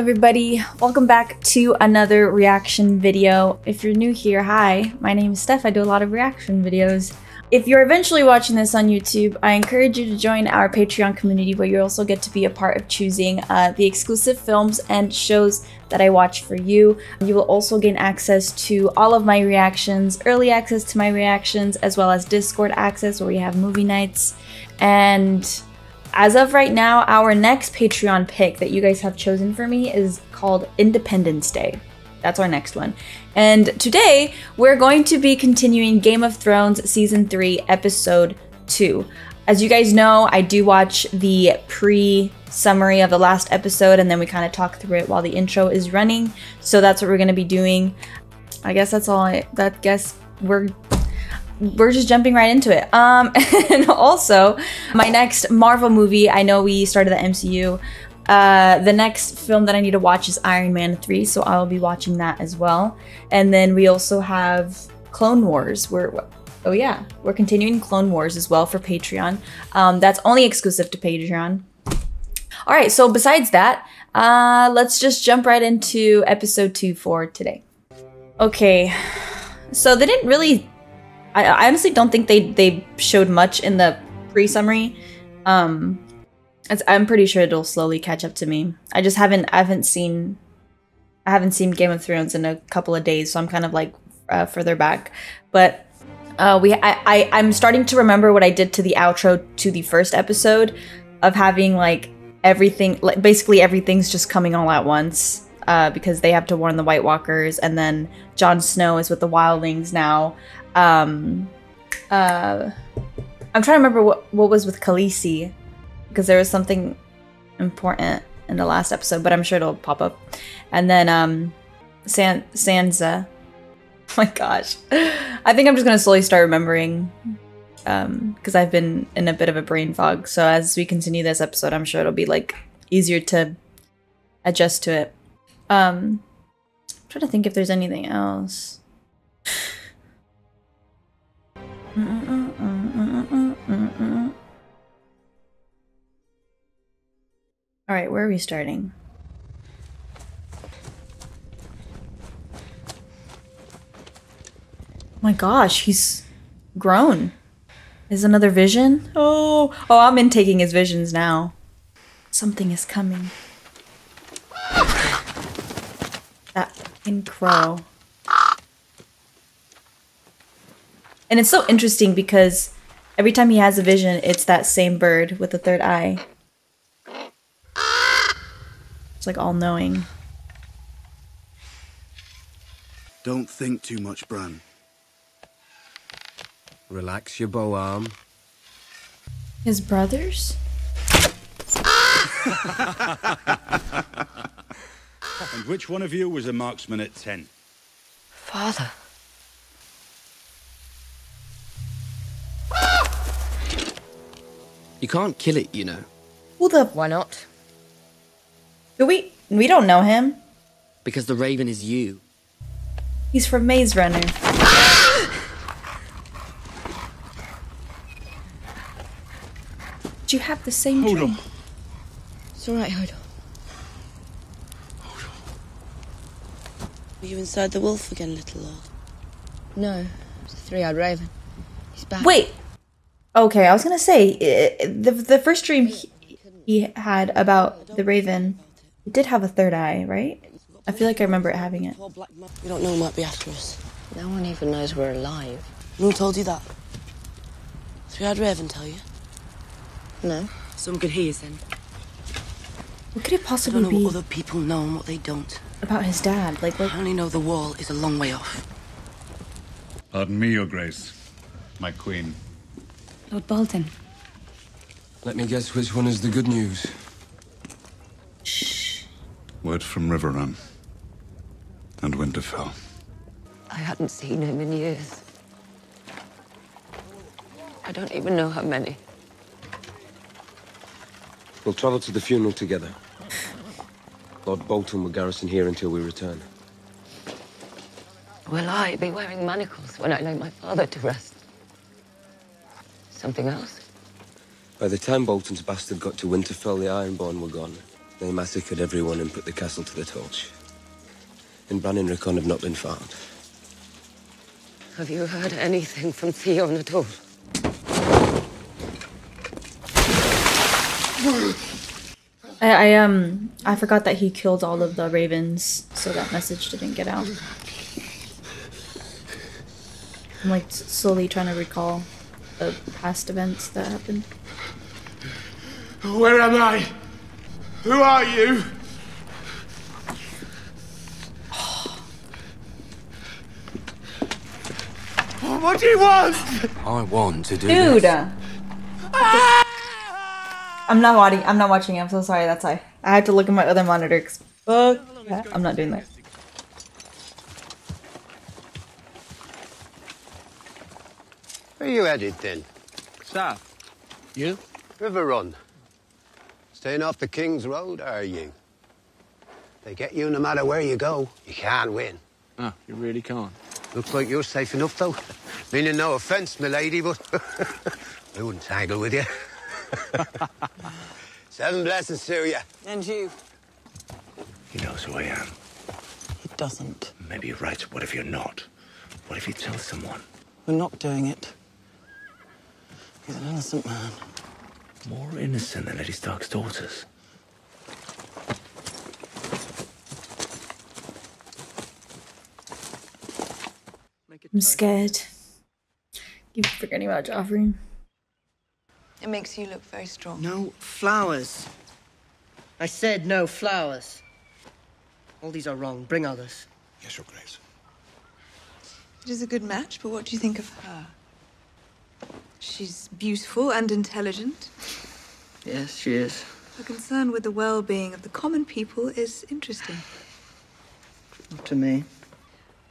everybody, welcome back to another reaction video. If you're new here, hi, my name is Steph. I do a lot of reaction videos. If you're eventually watching this on YouTube, I encourage you to join our Patreon community where you also get to be a part of choosing the exclusive films and shows that I watch for you. You will also gain access to all of my reactions, early access to my reactions, as well as Discord access where we have movie nights. And as of right now, our next Patreon pick that you guys have chosen for me is called Independence Day. That's our next one. And today, we're going to be continuing Game of Thrones Season 3, Episode 2. As you guys know, I do watch the pre-summary of the last episode, and then we kind of talk through it while the intro is running. So that's what we're going to be doing. I guess that's all we're just jumping right into it. And also, my next Marvel movie, I know we started the MCU. The next film that I need to watch is Iron Man 3, so I'll be watching that as well. And then we also have Clone Wars. Oh yeah, we're continuing Clone Wars as well for Patreon. That's only exclusive to Patreon. All right, so besides that, let's just jump right into episode 2 for today. Okay, so they didn't really... I honestly don't think they showed much in the pre-summary. I'm pretty sure it'll slowly catch up to me. I haven't seen Game of Thrones in a couple of days, so I'm kind of like further back. But I'm starting to remember what I did to the outro to the first episode of having like everything, like basically everything's just coming all at once. Because they have to warn the White Walkers, and then Jon Snow is with the wildlings now. I'm trying to remember what was with Khaleesi, because there was something important in the last episode, but I'm sure it'll pop up. And then Sansa. Oh my gosh. I think I'm just gonna slowly start remembering, because I've been in a bit of a brain fog. So as we continue this episode, I'm sure it'll be like easier to adjust to it. I'm trying to think if there's anything else. All right, where are we starting? My gosh, he's grown. Is another vision? Oh, I'm intaking his visions now. Something is coming. That fucking crow. And it's so interesting because every time he has a vision, it's that same bird with the third eye. It's like all-knowing. Don't think too much, Bran. Relax your bow arm. His brothers? And which one of you was a marksman at 10? Father. You can't kill it, you know. Who the... Why not? We don't know him. Because the Raven is you. He's from Maze Runner. Do you have the same dream? Hold on. It's all right, Hodor. Were you inside the wolf again, little lord? No, it's a three-eyed raven. He's back. Wait. Okay, I was gonna say, the first dream he had about the Raven, he did have a third eye, right? I feel like I remember it having it. We don't know who might be after us. No one even knows we're alive. Who told you that? Three-eyed raven tell you? No. Some could hear then. What could it I possibly don't know be what other people know and what they don't. about his dad? Like, what? I only know the wall is a long way off. Pardon me, Your Grace. My queen. Lord Bolton. Let me guess which one is the good news. Shh. Word from Riverrun and Winterfell. I hadn't seen him in years. I don't even know how many. We'll travel to the funeral together. Lord Bolton will garrison here until we return. Will I be wearing manacles when I lay my father to rest? Something else? By the time Bolton's bastard got to Winterfell, the Ironborn were gone. They massacred everyone and put the castle to the torch. And Bran and Rickon have not been found. Have you heard anything from Theon at all? I forgot that he killed all of the ravens, so that message didn't get out. I'm like slowly trying to recall the past events that happened. Where am I? Who are you? What do you want? I want to do Dude! this. I'm not watching it. I'm so sorry. That's why. I had to look at my other monitor. 'Cause fuck. Yeah, I'm not doing that. Where are you headed then? South. You? River Run. Staying off the King's Road, are you? They get you no matter where you go. You can't win. Oh, you really can't. Looks like you're safe enough, though. Meaning no offence, milady, but I wouldn't tangle with you. 7 blessings to you. And you? He knows who I am. He doesn't. Maybe you're right. What if you're not? What if he tells someone? We're not doing it. He's an innocent man. More innocent than Lady Stark's daughters. I'm scared. Keep forgetting about Joffrey. It makes you look very strong. No flowers. I said no flowers. All these are wrong. Bring others. Yes, Your Grace. It is a good match, but what do you think of her? She's beautiful and intelligent. Yes, she is. Her concern with the well-being of the common people is interesting. Not to me.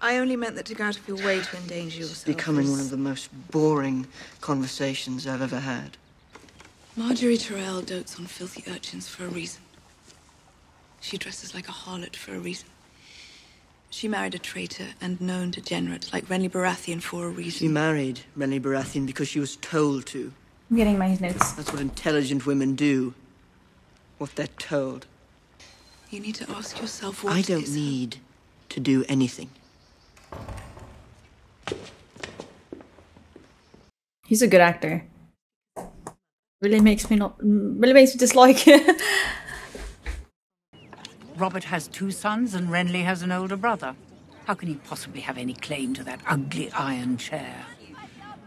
I only meant that to go out of your way to endanger yourself. It's becoming one of the most boring conversations I've ever had. Marjorie Tyrell dotes on filthy urchins for a reason. She dresses like a harlot for a reason. She married a traitor and known degenerate like Renly Baratheon for a reason. She married Renly Baratheon because she was told to. I'm getting my notes. That's what intelligent women do. What they're told. You need to ask yourself what I don't need to do anything. He's a good actor. Really makes me dislike it. Robert has 2 sons and Renly has an older brother. How can he possibly have any claim to that ugly iron chair?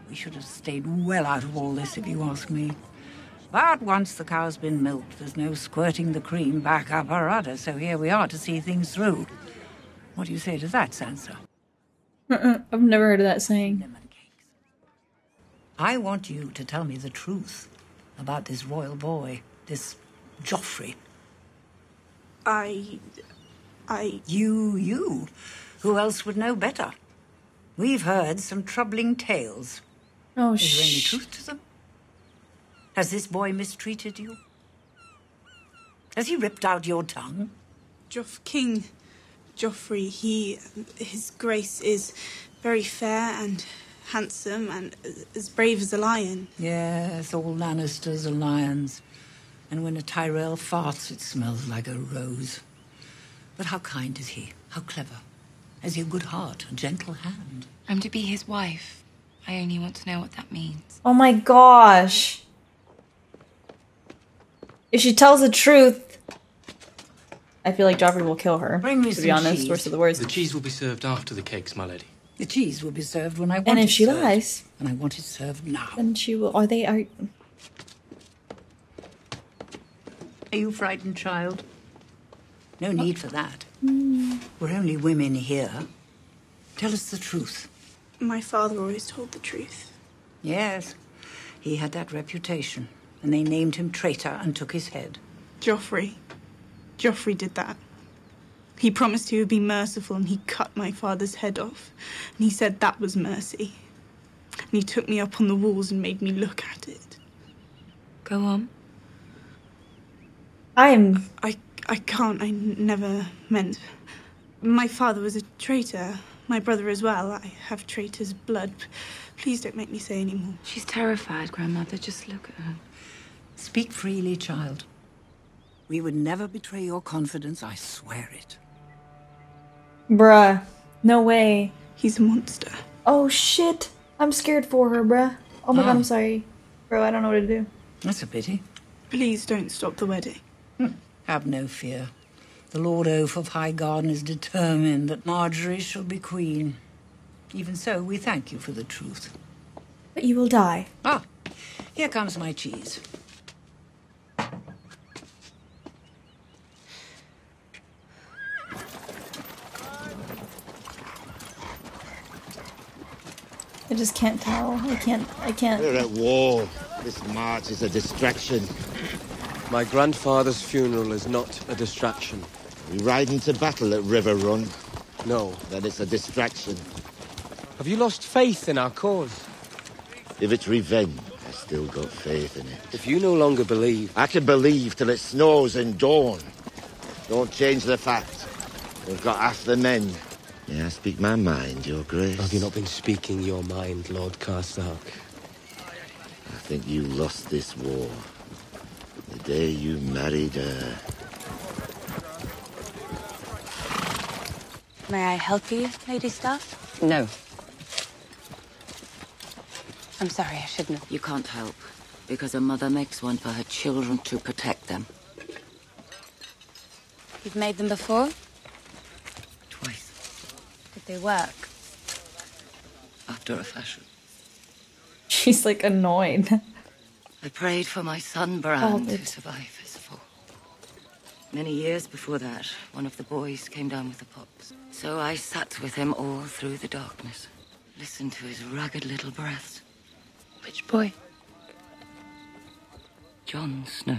We should have stayed well out of all this, if you ask me. But once the cow's been milked, there's no squirting the cream back up her udder, so here we are to see things through. What do you say to that, Sansa? I've never heard of that saying. I want you to tell me the truth about this royal boy, this Joffrey. You. Who else would know better? We've heard some troubling tales. Oh, Is there any truth to them? Has this boy mistreated you? Has he ripped out your tongue? King Joffrey, his grace is very fair and handsome and as brave as a lion. Yes, all Lannisters are lions. And when a Tyrell farts, it smells like a rose. But how kind is he? How clever? Has he a good heart, a gentle hand? I'm to be his wife. I only want to know what that means. Oh my gosh. If she tells the truth, I feel like Joffrey will kill her. Bring me to some be honest, cheese. worst of the worst. The cheese will be served after the cakes, my lady. The cheese will be served when I want And if it she served. lies, And I want it served now. then she will. Are you frightened, child? No need for that. We're only women here. Tell us the truth. My father always told the truth. Yes, he had that reputation, and they named him traitor and took his head. Joffrey did that. He promised he would be merciful and he cut my father's head off. And he said that was mercy. And he took me up on the walls and made me look at it. Go on. I can't. I never meant. My father was a traitor. My brother as well. I have traitor's blood. Please don't make me say any more. She's terrified, Grandmother. Just look at her. Speak freely, child. We would never betray your confidence, I swear it. Bruh. No way. He's a monster. Oh shit. I'm scared for her, bruh. Oh my god, I'm sorry. Bro, I don't know what to do. That's a pity. Please don't stop the wedding. Have no fear. The Lord Oaf of Highgarden is determined that Marjorie shall be queen. Even so, we thank you for the truth. But you will die. Ah, here comes my cheese. I just can't tell. I can't. We're at war. This march is a distraction. My grandfather's funeral is not a distraction. We ride into battle at River Run. No. Then it's a distraction. Have you lost faith in our cause? If it's revenge, I still got faith in it. If you no longer believe... I can believe till it snows and dawn. Don't change the fact. We've got half the men. Yeah, I speak my mind, Your Grace. Have you not been speaking your mind, Lord Karstark? I think you lost this war. The day you married her. May I help you, Lady Stef? No. I'm sorry, I shouldn't have. You can't help, because a mother makes one for her children to protect them. You've made them before? Twice. Did they work? After a fashion. She's like annoyed. I prayed for my son, Brienne, to survive his fall. Many years before that, one of the boys came down with the pops. So I sat with him all through the darkness, listened to his ragged little breaths. Which boy? Jon Snow.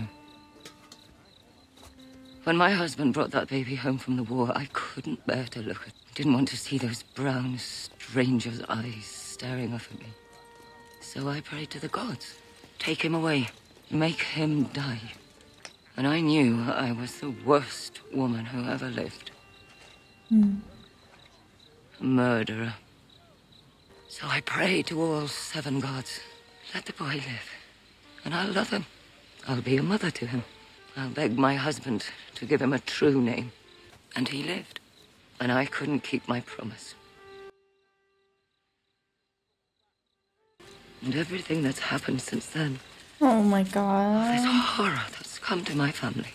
When my husband brought that baby home from the war, I couldn't bear to look at him. Didn't want to see those brown stranger's eyes staring up at me. So I prayed to the gods. Take him away. Make him die. And I knew I was the worst woman who ever lived. A murderer. So I prayed to all 7 gods. Let the boy live. And I'll love him. I'll be a mother to him. I'll beg my husband to give him a true name. And he lived. And I couldn't keep my promise. And everything that's happened since then. Oh my god. This horror that's come to my family.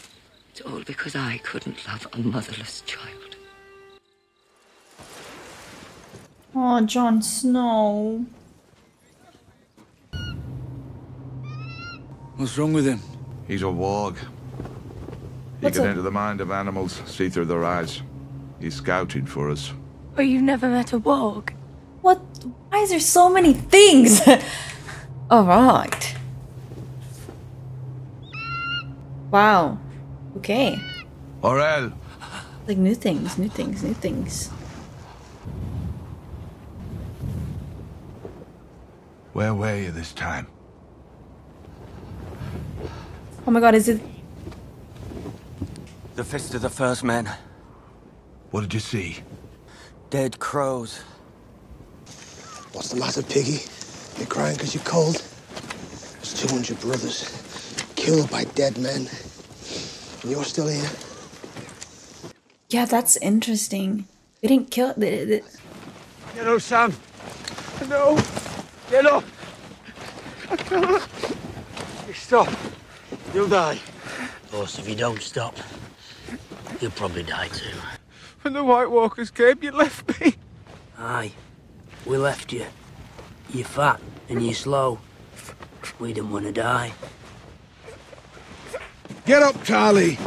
It's all because I couldn't love a motherless child. Oh, Jon Snow. What's wrong with him? He's a warg. He can enter the mind of animals, see through their eyes. He scouted for us. But you've never met a warg? What? Why is there so many things? Alright. Wow. Okay. Orel! Like new things, new things, new things. Where were you this time? Oh my god, is it... The Fist of the First Men. What did you see? Dead crows. What's the matter, Piggy? You're crying because you're cold? There's 200 brothers killed by dead men. And you're still here? Yeah, that's interesting. They didn't kill... Get up, Sam. No. Get up. I can't. You stop. You'll die. Of course, if you don't stop, you'll probably die too. When the White Walkers came, you left me. Aye, we left you. You're fat and you're slow. We didn't want to die. Get up, Charlie.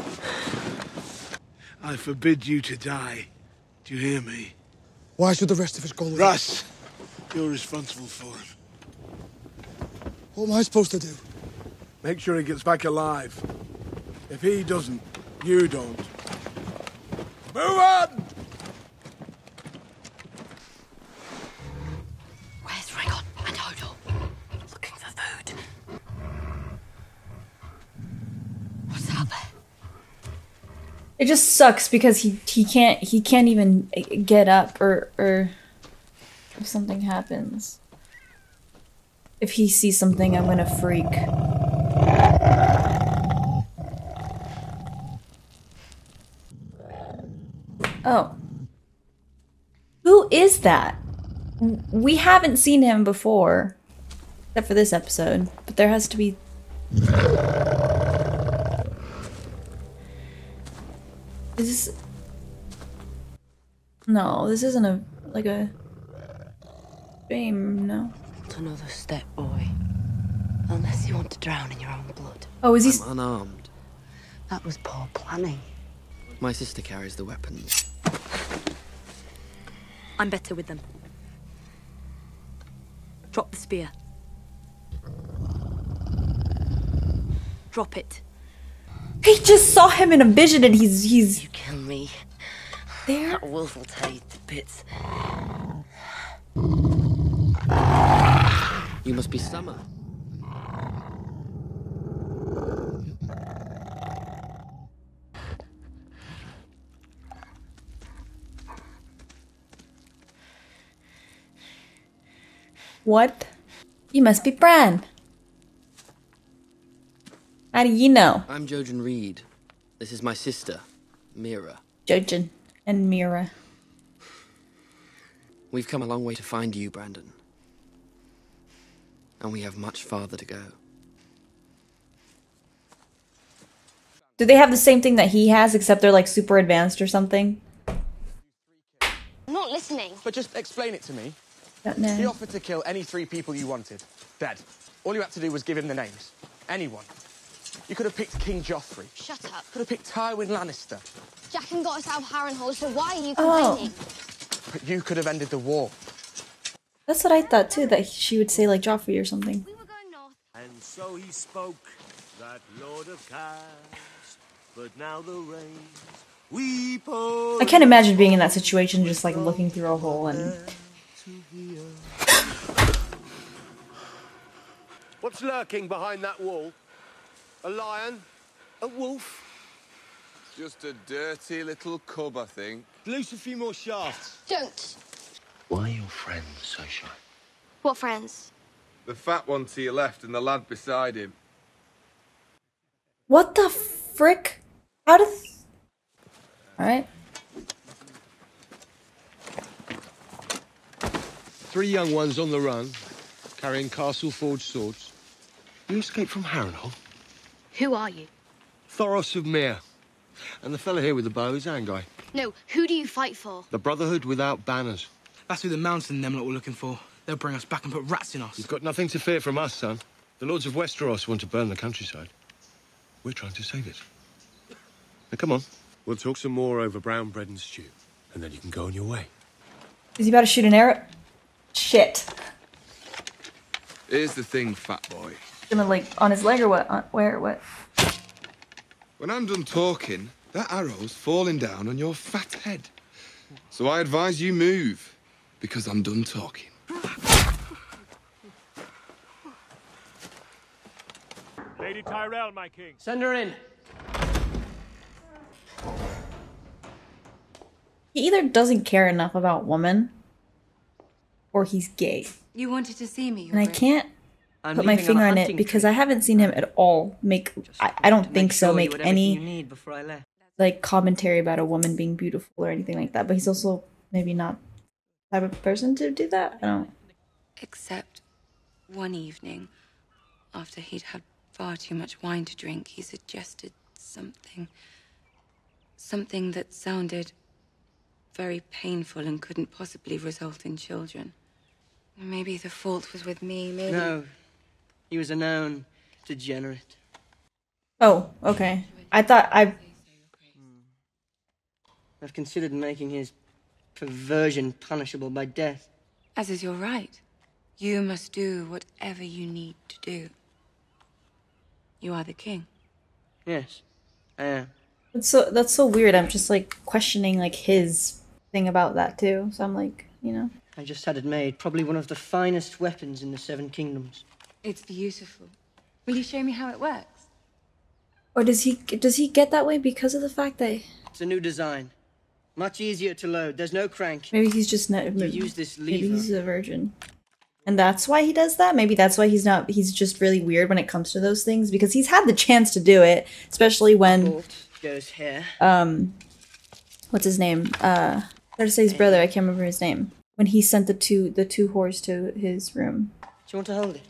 I forbid you to die. Do you hear me? Why should the rest of us go? Russ, you're responsible for him. What am I supposed to do? Make sure he gets back alive. If he doesn't, you don't. Move on! Where's Rhaegon and Hodor? Looking for food. What's out there? It just sucks because he can't even get up or if something happens. If he sees something, I'm gonna freak. Oh. Who is that? We haven't seen him before. Except for this episode. But there has to be... Is this... No, this isn't a... like a... dream, no. Not another step, boy. Unless you want to drown in your own blood. Oh, is he... I'm unarmed. That was poor planning. My sister carries the weapons. I'm better with them. Drop the spear. Drop it. He just saw him in a vision and he's... You kill me. There? That wolf will tear you to bits. You must be Summer. What? You must be Bran. How do you know? I'm Jojen Reed. This is my sister, Mira. Jojen and Mira. We've come a long way to find you, Brandon. And we have much farther to go. Do they have the same thing that he has, except they're like super advanced or something? I'm not listening. But just explain it to me. No. He offered to kill any 3 people you wanted. Dead. All you had to do was give him the names. Anyone. You could have picked King Joffrey. Shut up. Could have picked Tywin Lannister. Jaqen got us out of Harrenhal, so why are you complaining? But you could have ended the war. That's what I thought too, that she would say like Joffrey or something. And so he spoke, that Lord of Cast, but now the rains weep o'er. I can't imagine being in that situation, just like looking through a hole and... What's lurking behind that wall? A lion? A wolf? Just a dirty little cub, I think. Loose a few more shafts. Don't. Why are your friends so shy? What friends? The fat one to your left and the lad beside him. What the frick? How does... Alright. 3 young ones on the run, carrying castle-forged swords. You escaped from Harrenhal? Who are you? Thoros of Myr. And the fella here with the bow is Anguy. No, who do you fight for? The Brotherhood without banners. That's who the mountain them lot were looking for. They'll bring us back and put rats in us. You've got nothing to fear from us, son. The Lords of Westeros want to burn the countryside. We're trying to save it. Now, come on. We'll talk some more over brown bread and stew, and then you can go on your way. Is he about to shoot an arrow? Shit. Here's the thing, fat boy. Gonna like on his leg or what? Where? What? When I'm done talking, that arrow's falling down on your fat head. So I advise you move, because I'm done talking. Lady Tyrell, my king. Send her in. He either doesn't care enough about women, or he's gay. You wanted to see me, And I can't put my finger on it because I haven't seen him at all make, I don't think so, make any like commentary about a woman being beautiful or anything like that. But he's also maybe not the type of person to do that. I don't. Except one evening, after he'd had far too much wine to drink, he suggested something that sounded very painful and couldn't possibly result in children. Maybe the fault was with me, maybe... No. He was a known degenerate. Oh, okay. I've considered making his perversion punishable by death. As is your right. You must do whatever you need to do. You are the king. Yes, I am. That's so weird. I'm just like questioning like his thing about that too. So I'm like, you know. I just had it made. Probably one of the finest weapons in the 7 Kingdoms. It's beautiful. Will you show me how it works? Or does he get that way because of the fact that It's a new design. Much easier to load. There's no crank. maybe he's just not. You use this lever. Maybe he's a virgin, and that's why he does that. Maybe that's why he's not. He's just really weird when it comes to those things because he's had the chance to do it, especially when Goes here. what's his name? Cersei's brother. I can't remember his name. When he sent the two whores to his room. Do you want to hold it?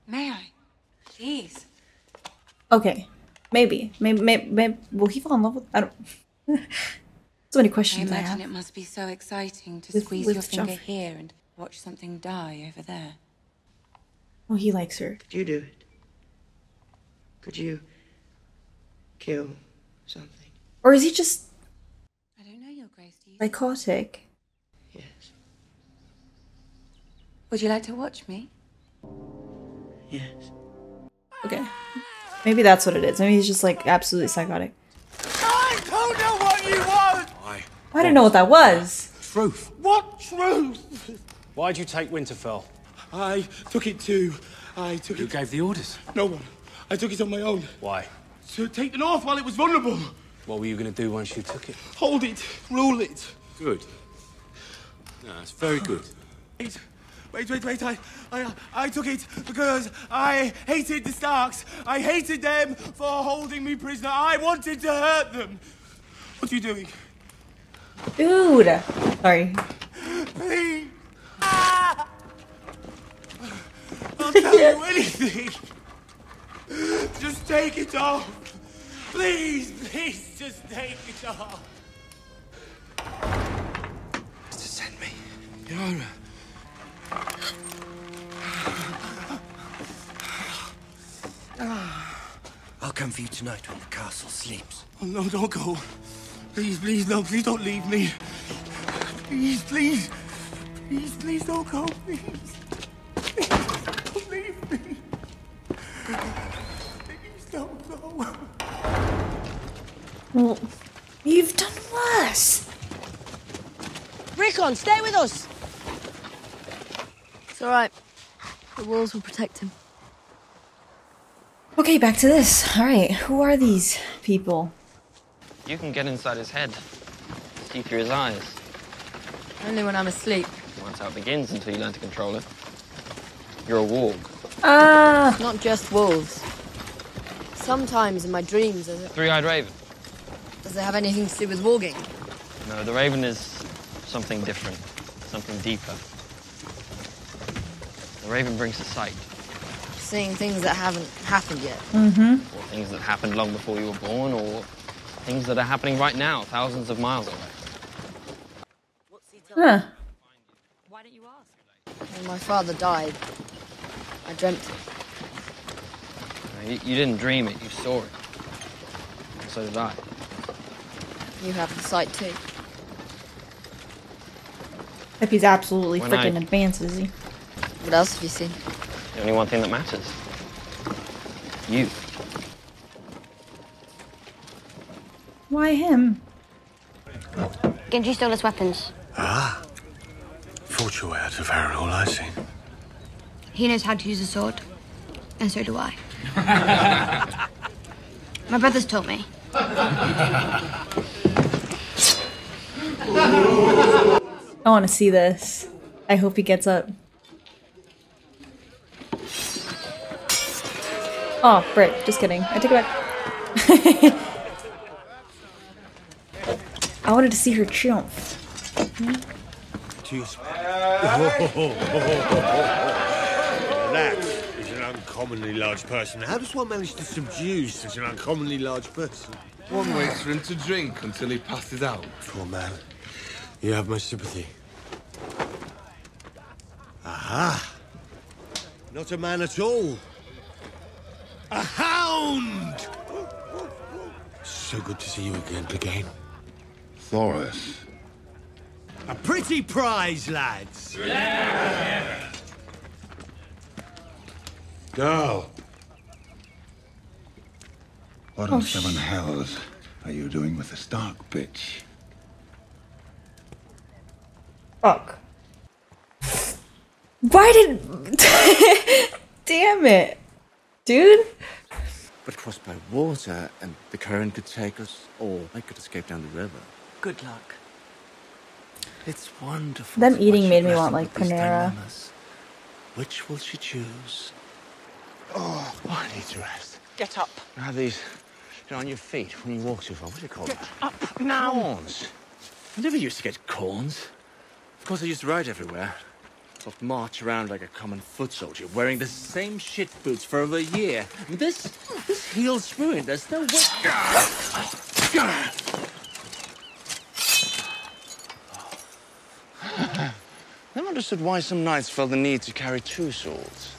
May I? Please. Okay, maybe. Will he fall in love with? I don't. So many questions I imagine have. it must be so exciting to With squeeze your finger Joffrey. here and watch something die over there. Oh, he likes her. Could you do it? Could you kill something? Or is he just I don't know, Your Grace. Do you? psychotic? Yes. Would you like to watch me? Yes. Okay. Maybe that's what it is. Maybe he's just like absolutely psychotic. I don't know what you want! I didn't know what that was. Truth. What truth? Why'd you take Winterfell? I took it too. Who gave the orders? No one. I took it on my own. Why? To take the North while it was vulnerable. What were you going to do once you took it? Hold it. Rule it. Good. No, that's very good. Wait. I took it because I hated the Starks. I hated them for holding me prisoner. I wanted to hurt them. What are you doing? Dude. Sorry. Please. I'll tell you anything. Just take it off. Please, just take it off. Just send me. Yara. I'll come for you tonight when the castle sleeps. Oh, no, don't go. Please, no, please don't leave me. Please, don't go, please. Don't leave me. Please don't go. Well, you've done worse. Rickon, stay with us. It's all right. The walls will protect him. Okay, back to this. All right, who are these people? You can get inside his head, see through his eyes. Only when I'm asleep. That's how it begins until you learn to control it. You're a warg. It's not just wolves. Sometimes in my dreams, Three-eyed raven. does it have anything to do with warging? No, the raven is something different, something deeper. The raven brings to sight. Seeing things that haven't happened yet. Mm-hmm. Or things that happened long before you were born, or things that are happening right now, thousands of miles away. Huh. When my father died, I dreamt it. You didn't dream it, you saw it. And so did I. You have the sight too. If he's absolutely When freaking I- advanced, is he? What else have you seen? The only one thing that matters. You. Why him? Genji stole his weapons. Ah. Fought your way out of Harrenhal, I see. He knows how to use a sword. And so do I. My brothers taught me. I want to see this. I hope he gets up. Oh, frick. Just kidding. I take it back. I wanted to see her triumph. That is an uncommonly large person. How does one manage to subdue such an uncommonly large person? One waits for him to drink until he passes out. Poor man. You have my sympathy. Aha! Not a man at all. A hound! So good to see you again, Clegane. Thoros. A pretty prize, lads. Girl. What on Oh, seven hells are you doing with the Stark bitch? Fuck. Why did... Damn it. Dude? But crossed by water, and the current could take us, or I could escape down the river. Good luck. It's wonderful. Them to eating watch made her me want, wrestle like, with these Panera. dilemmas. Which will she choose? Oh, I need to rest. Get up. Now these Get on your feet when you walk too far. What do you call that? Up now! Corns. I never used to get corns. Of course, I used to ride everywhere. But march around like a common foot soldier, wearing the same shit boots for over a year. This heel's ruined. There's no way. Never understood why some knights felt the need to carry two swords.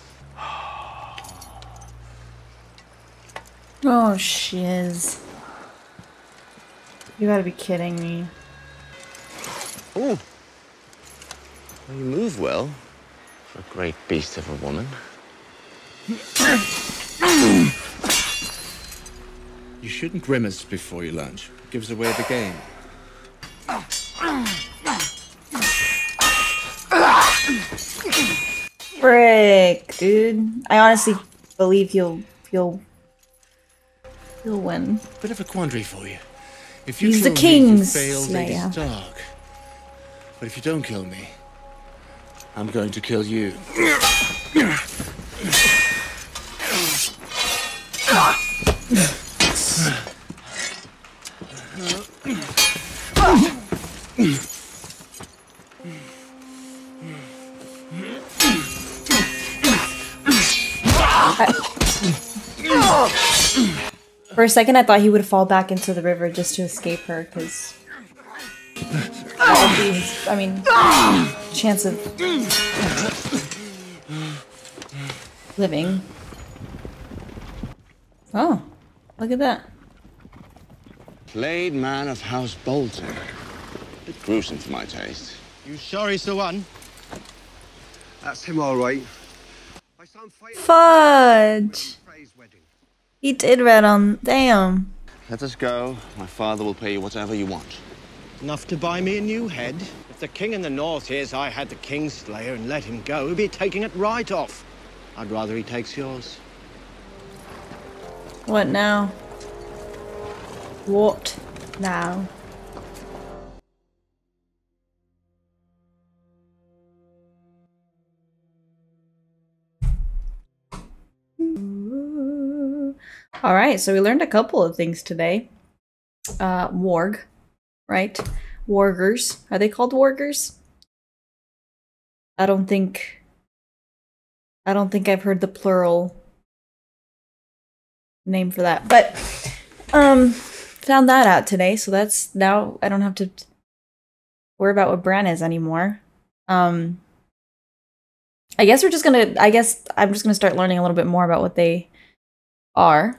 Oh, shiz. You gotta be kidding me. Ooh. Well, you move well for a great beast of a woman. You shouldn't grimace before you lunge. It gives away the game. Frick, dude. I honestly believe he'll win. Bit of a quandary for you. If you He's the kill me, king's you fail Lady slayer. Stark. But if you don't kill me, I'm going to kill you. For a second, I thought he would fall back into the river just to escape her, because that would be his, I mean, chance of living. Oh, look at that. Played man of House Bolton. Bit gruesome for my taste. You sorry, Sir One? That's him, all right. Fudge! He did red on. Damn. Let us go. My father will pay you whatever you want. Enough to buy me a new head? If the king in the north hears I had the king's slayer and let him go, he'll be taking it right off. I'd rather he takes yours. What now? What now? All right, so we learned a couple of things today. Warg, right? Wargers. Are they called wargers? I don't think I've heard the plural name for that. But found that out today, so that's now I don't have to worry about what Brienne is anymore. I guess I'm just gonna start learning a little bit more about what they are.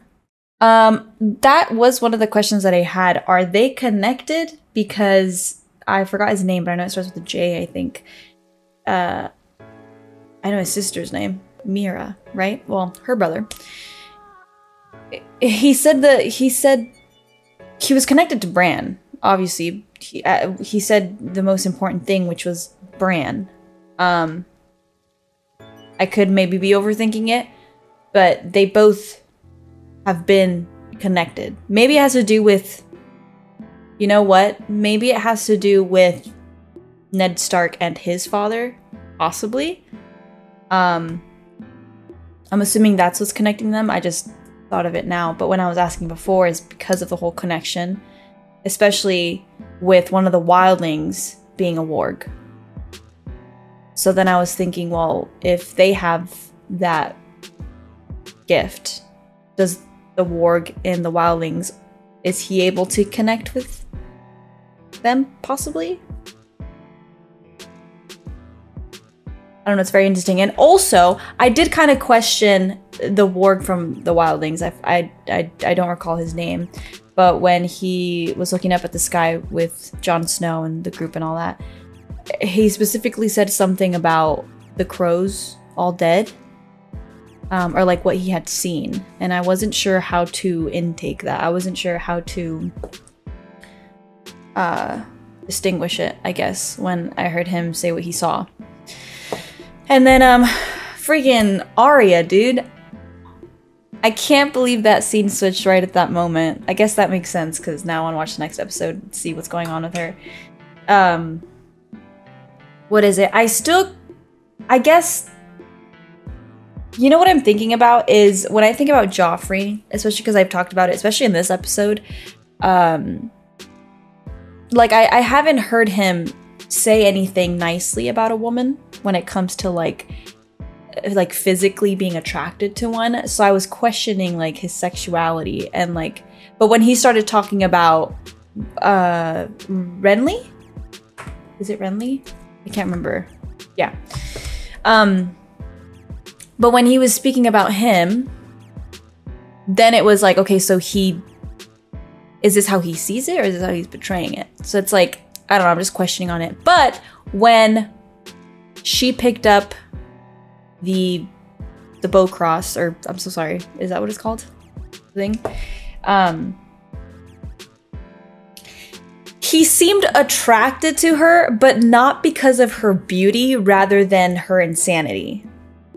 That was one of the questions that I had. Are they connected? Because I forgot his name, but I know it starts with a J, I think. I know his sister's name, Mira, right? Well, her brother. He said he was connected to Bran. Obviously, he said the most important thing, which was Bran. I could maybe be overthinking it, but they both have been connected. Maybe it has to do with, you know what? Maybe it has to do with Ned Stark and his father, possibly. I'm assuming that's what's connecting them. I just thought of it now, but when I was asking before is because of the whole connection, especially with one of the wildlings being a warg. So then I was thinking, well, if they have that gift, does the warg and the wildlings, is he able to connect with them, possibly? I don't know, it's very interesting. And also, I did kind of question the warg from the wildlings. I don't recall his name, but when he was looking up at the sky with Jon Snow and the group and all that, he specifically said something about the crows all dead, or like what he had seen, and I wasn't sure how to intake that. I wasn't sure how to distinguish it, I guess, when I heard him say what he saw. And then freaking Arya, dude. I can't believe that scene switched right at that moment. I guess that makes sense because now I want to watch the next episode and see what's going on with her. What is it? I guess You know what I'm thinking about is when I think about Joffrey, especially because I've talked about it, especially in this episode, like I haven't heard him say anything nicely about a woman when it comes to like physically being attracted to one. So I was questioning like his sexuality and like, but when he started talking about Renly? Is it Renly? I can't remember. Yeah. But when he was speaking about him, then it was like, okay, so is this how he sees it or is this how he's portraying it? So it's like, I don't know, I'm just questioning on it. But when she picked up the bow cross, or I'm so sorry, is that what it's called? Thing? He seemed attracted to her, but not because of her beauty, rather than her insanity.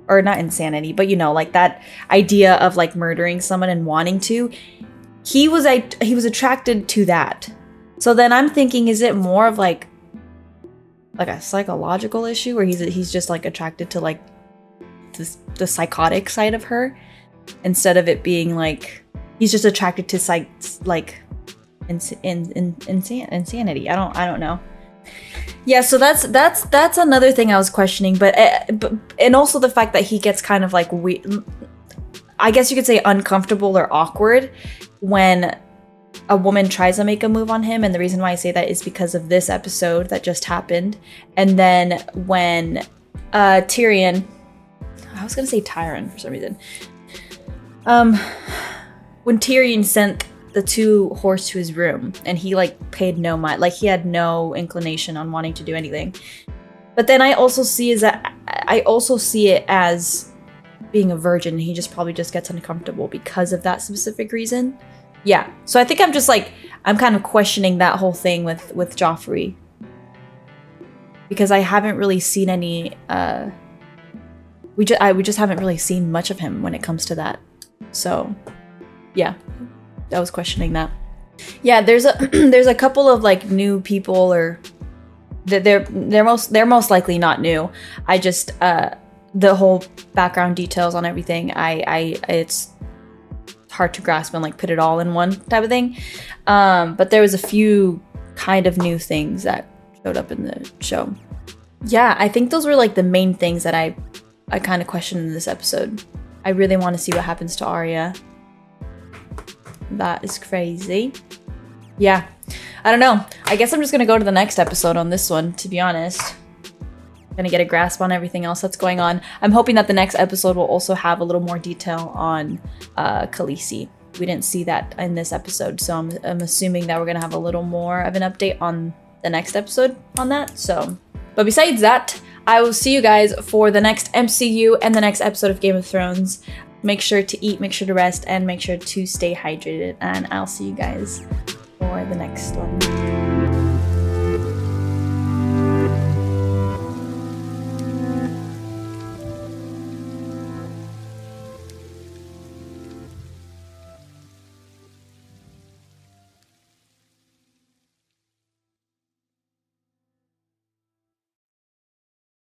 Or not insanity, but you know, like that idea of like murdering someone and wanting to. He was attracted to that. So then I'm thinking, is it more of like a psychological issue where he's just like attracted to like the psychotic side of her, instead of it being like he's just attracted to insanity. I don't know. Yeah, so that's another thing I was questioning, but and also the fact that he gets kind of like I guess you could say uncomfortable or awkward when a woman tries to make a move on him, and the reason why I say that is because of this episode that just happened, and then when Tyrion, I was gonna say Tyrion for some reason, when Tyrion sent the two horse to his room and he like paid no mind, like he had no inclination on wanting to do anything. But then I also see it as being a virgin. He just probably just gets uncomfortable because of that specific reason. Yeah, so I think I'm kind of questioning that whole thing with Joffrey, because I haven't really seen any we just haven't really seen much of him when it comes to that. So yeah, I was questioning that. Yeah, there's a couple of like new people, or they're most likely not new. I just the whole background details on everything, it's hard to grasp and like put it all in one type of thing. But there was a few kind of new things that showed up in the show. Yeah, I think those were like the main things that I kind of questioned in this episode. I really want to see what happens to Arya. That is crazy. Yeah, I don't know. I guess I'm just gonna go to the next episode on this one, to be honest. Gonna get a grasp on everything else that's going on. I'm hoping that the next episode will also have a little more detail on Khaleesi. We didn't see that in this episode, so I'm assuming that we're gonna have a little more of an update on the next episode on that. So, but besides that, I will see you guys for the next MCU and the next episode of Game of Thrones. Make sure to eat, make sure to rest, and make sure to stay hydrated. And I'll see you guys for the next one.